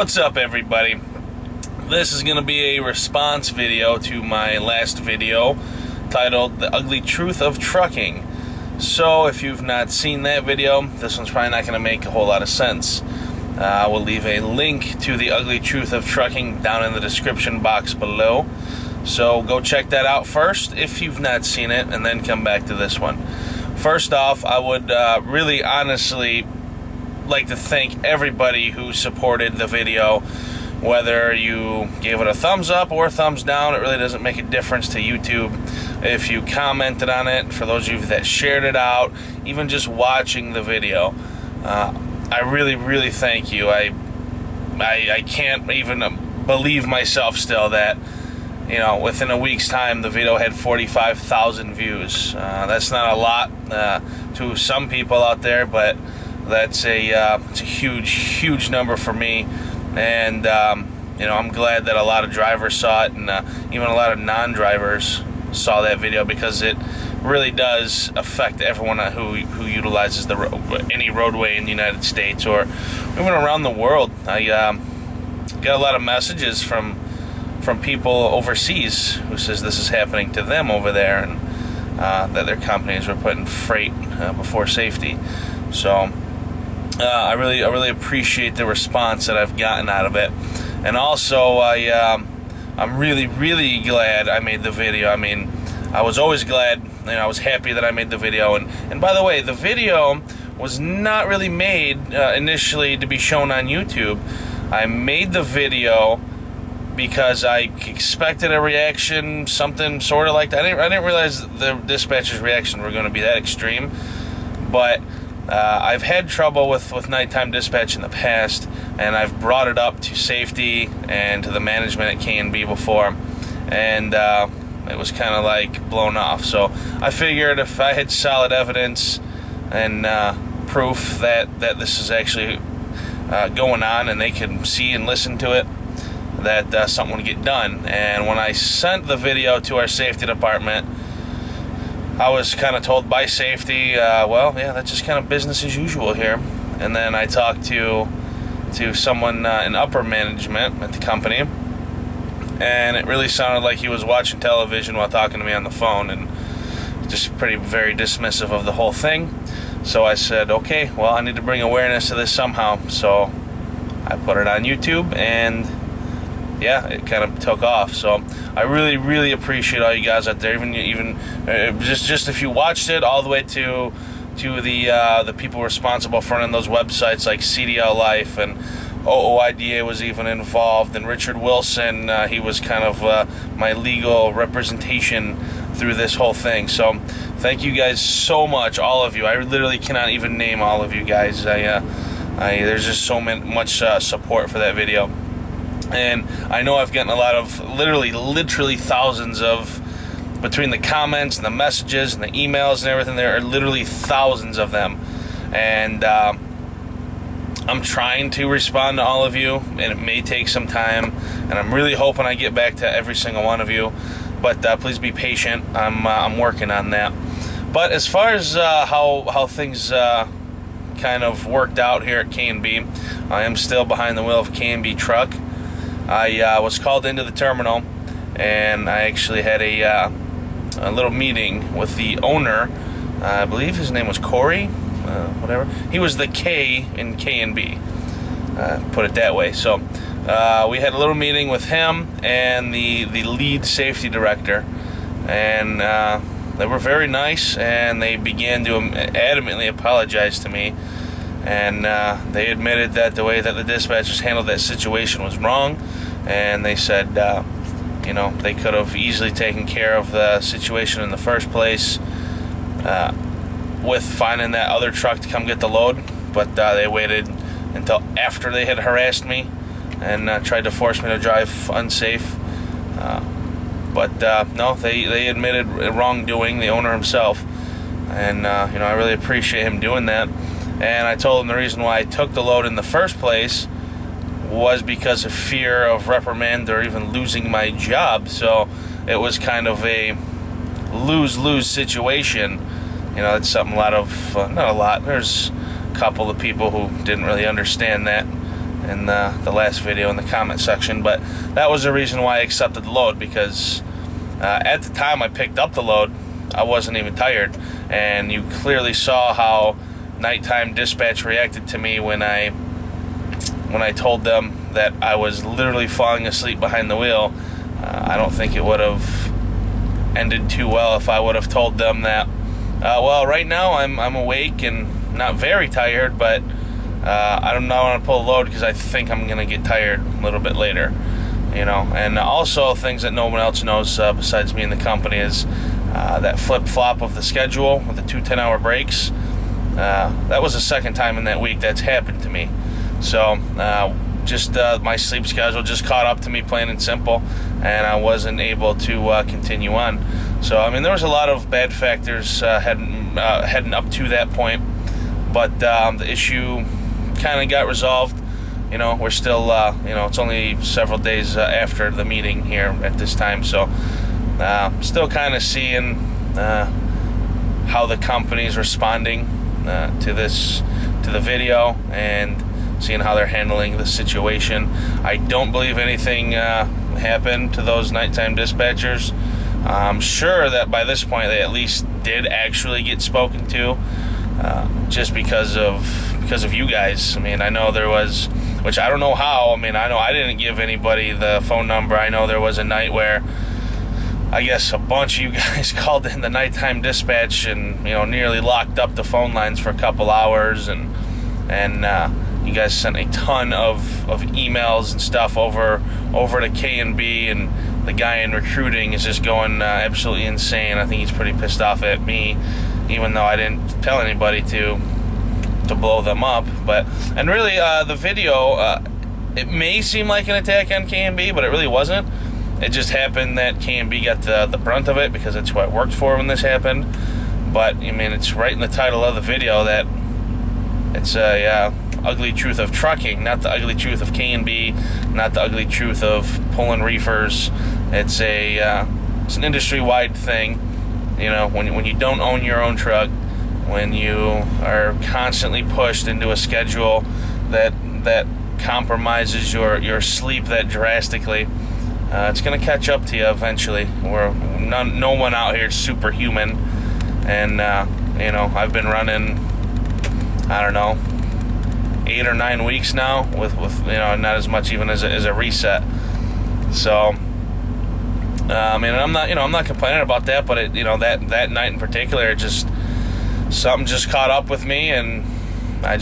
What's up, everybody? This is going to be a response video to my last video titled The Ugly Truth of Trucking. So if you've not seen that video, this one's probably not going to make a whole lot of sense. I will leave a link to The Ugly Truth of Trucking down in the description box below. So go check that out first if you've not seen it, and then come back to this one. First off, I would really honestly like to thank everybody who supported the video. Whether you gave it a thumbs up or a thumbs down, it really doesn't make a difference to YouTube. If you commented on it, for those of you that shared it out, even just watching the video, I really thank you. I can't even believe myself still that, you know, within a week's time the video had 45,000 views. That's not a lot to some people out there, but that's it's a huge number for me. And you know, I'm glad that a lot of drivers saw it, and even a lot of non-drivers saw that video, because it really does affect everyone who utilizes any roadway in the United States or even around the world. I got a lot of messages from people overseas who says this is happening to them over there, and that their companies are putting freight before safety. So I really appreciate the response that I've gotten out of it. And also, I'm really glad I made the video. I mean, I was always glad, you know, I was happy that I made the video. And by the way, the video was not really made initially to be shown on YouTube. I made the video because I expected a reaction, something sort of like that. I didn't realize the dispatcher's reaction were going to be that extreme. But I've had trouble with nighttime dispatch in the past, and I've brought it up to safety and to the management at K&B before, and it was kind of like blown off. So I figured if I had solid evidence and proof that this is actually going on, and they can see and listen to it, that something would get done. And when I sent the video to our safety department, I was kind of told by safety, well, yeah, that's just kind of business as usual here. And then I talked to someone in upper management at the company, and it really sounded like he was watching television while talking to me on the phone, and just very dismissive of the whole thing. So I said, okay, well, I need to bring awareness to this somehow. So I put it on YouTube, and yeah, it kind of took off. So I really appreciate all you guys out there. Even just if you watched it all the way to the people responsible for running those websites like CDL Life, and OOIDA was even involved, and Richard Wilson, he was kind of my legal representation through this whole thing. So thank you guys so much, all of you. I literally cannot even name all of you guys. There's just so much support for that video. And I know I've gotten a lot of, literally thousands of, between the comments and the messages and the emails and everything, there are literally thousands of them. And I'm trying to respond to all of you, and it may take some time, and I'm really hoping I get back to every single one of you. But please be patient. I'm working on that. But as far as how things kind of worked out here at K&B, I am still behind the wheel of K&B truck. I was called into the terminal, and I actually had a little meeting with the owner. I believe his name was Corey, whatever. He was the K in K&B, put it that way. So we had a little meeting with him and the lead safety director, and they were very nice, and they began to adamantly apologize to me. And they admitted that the way that the dispatchers handled that situation was wrong, and they said, you know, they could have easily taken care of the situation in the first place with finding that other truck to come get the load, but they waited until after they had harassed me and tried to force me to drive unsafe. But no, they admitted wrongdoing, the owner himself, and you know, I really appreciate him doing that. And I told him the reason why I took the load in the first place was because of fear of reprimand or even losing my job. So it was kind of a lose-lose situation. You know, it's something not a lot. There's a couple of people who didn't really understand that. in the last video in the comment section. But that was the reason why I accepted the load, because at the time I picked up the load, I wasn't even tired, and you clearly saw how nighttime dispatch reacted to me when I told them that I was literally falling asleep behind the wheel. I don't think it would have ended too well if I would have told them that, well, right now I'm awake and not very tired, but I don't want to pull a load because I think I'm going to get tired a little bit later, you know. And also, things that no one else knows besides me and the company is that flip-flop of the schedule with the 2 10-hour breaks. That was the second time in that week that's happened to me. So just my sleep schedule just caught up to me, plain and simple, and I wasn't able to continue on. So I mean, there was a lot of bad factors heading up to that point, but the issue kind of got resolved. You know, we're still you know, it's only several days after the meeting here at this time, so still kind of seeing how the company's responding to the video, and seeing how they're handling the situation. I don't believe anything happened to those nighttime dispatchers. I'm sure that by this point they at least did actually get spoken to, just because of you guys. I mean, I know there was, which I don't know how. I mean, I know I didn't give anybody the phone number. I know there was a night where I guess a bunch of you guys called in the nighttime dispatch and, you know, nearly locked up the phone lines for a couple hours, and you guys sent a ton of emails and stuff over to K&B, and the guy in recruiting is just going absolutely insane. I think he's pretty pissed off at me, even though I didn't tell anybody to blow them up. But and really, the video, it may seem like an attack on K&B, but it really wasn't. It just happened that K&B got the brunt of it because it's who I worked for when this happened. But I mean, it's right in the title of the video that it's a ugly truth of trucking, not the ugly truth of K&B, not the ugly truth of pulling reefers. It's an industry-wide thing. You know, when you don't own your own truck, when you are constantly pushed into a schedule that compromises your sleep that drastically, it's going to catch up to you eventually. No one out here is superhuman, and you know, I've been running, I don't know, 8 or 9 weeks now with you know, not as much even as a reset. So I mean, I'm not complaining about that, but it, you know, that night in particular, something just caught up with me, and I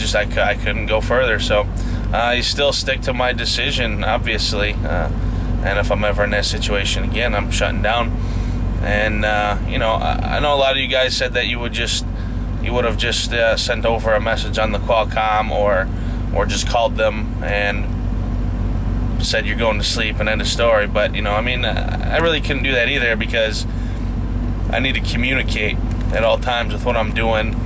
couldn't go further. So I still stick to my decision, obviously, and if I'm ever in that situation again, I'm shutting down. And you know, I know a lot of you guys said that you would have just sent over a message on the Qualcomm, or just called them and said you're going to sleep and end of story. But you know, I mean, I really couldn't do that either, because I need to communicate at all times with what I'm doing.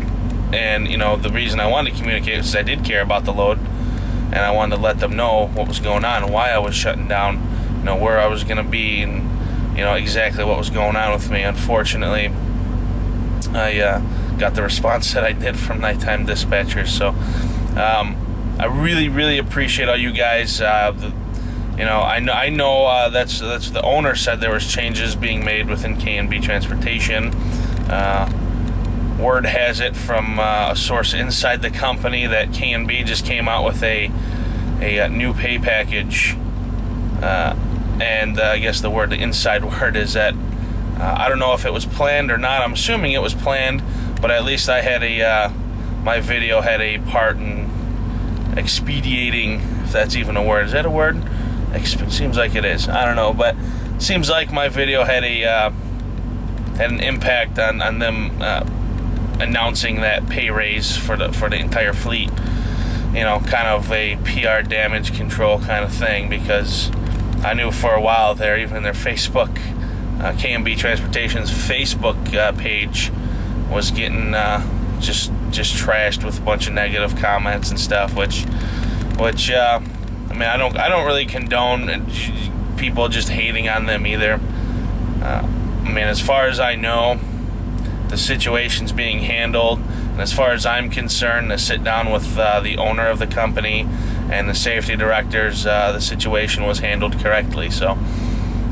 And you know, the reason I wanted to communicate is I did care about the load, and I wanted to let them know what was going on and why I was shutting down, you know, where I was going to be, and you know, exactly what was going on with me. Unfortunately, I got the response that I did from nighttime dispatchers. So I really appreciate all you guys. You know, I know that's the owner said there was changes being made within K&B Transportation. Word has it from a source inside the company that K&B just came out with a new pay package, and I guess the inside word is that I don't know if it was planned or not. I'm assuming it was planned, but at least I had my video had a part in expediting, if that's even a word. Is that a word? Seems like it is. I don't know, but seems like my video had an impact on them announcing that pay raise for the entire fleet. You know, kind of a PR damage control kind of thing, because I knew for a while there, even in their Facebook, K&B Transportation's Facebook page was getting just trashed with a bunch of negative comments and stuff, which I mean, I don't really condone people just hating on them either. I mean, as far as I know, the situation's being handled, and as far as I'm concerned, to sit down with the owner of the company and the safety directors, the situation was handled correctly. So,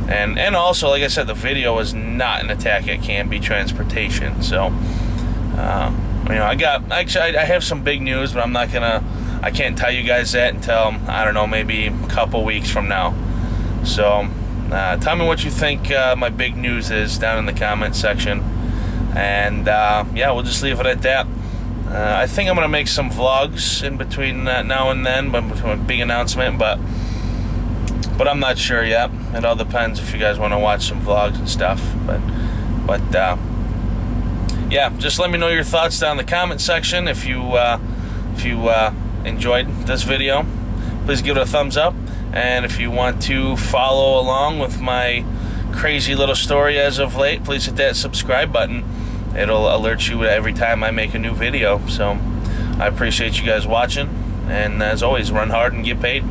and also, like I said, the video was not an attack at Canby Transportation. So, I have some big news, but I can't tell you guys that until, I don't know, maybe a couple weeks from now. So, tell me what you think my big news is down in the comment section. And, yeah, we'll just leave it at that. I think I'm going to make some vlogs in between now and then, but between a big announcement, but I'm not sure yet. It all depends if you guys want to watch some vlogs and stuff. But yeah, just let me know your thoughts down in the comment section. If you enjoyed this video, please give it a thumbs up. And if you want to follow along with my crazy little story as of late, please hit that subscribe button. It'll alert you every time I make a new video. So I appreciate you guys watching, and as always, run hard and get paid.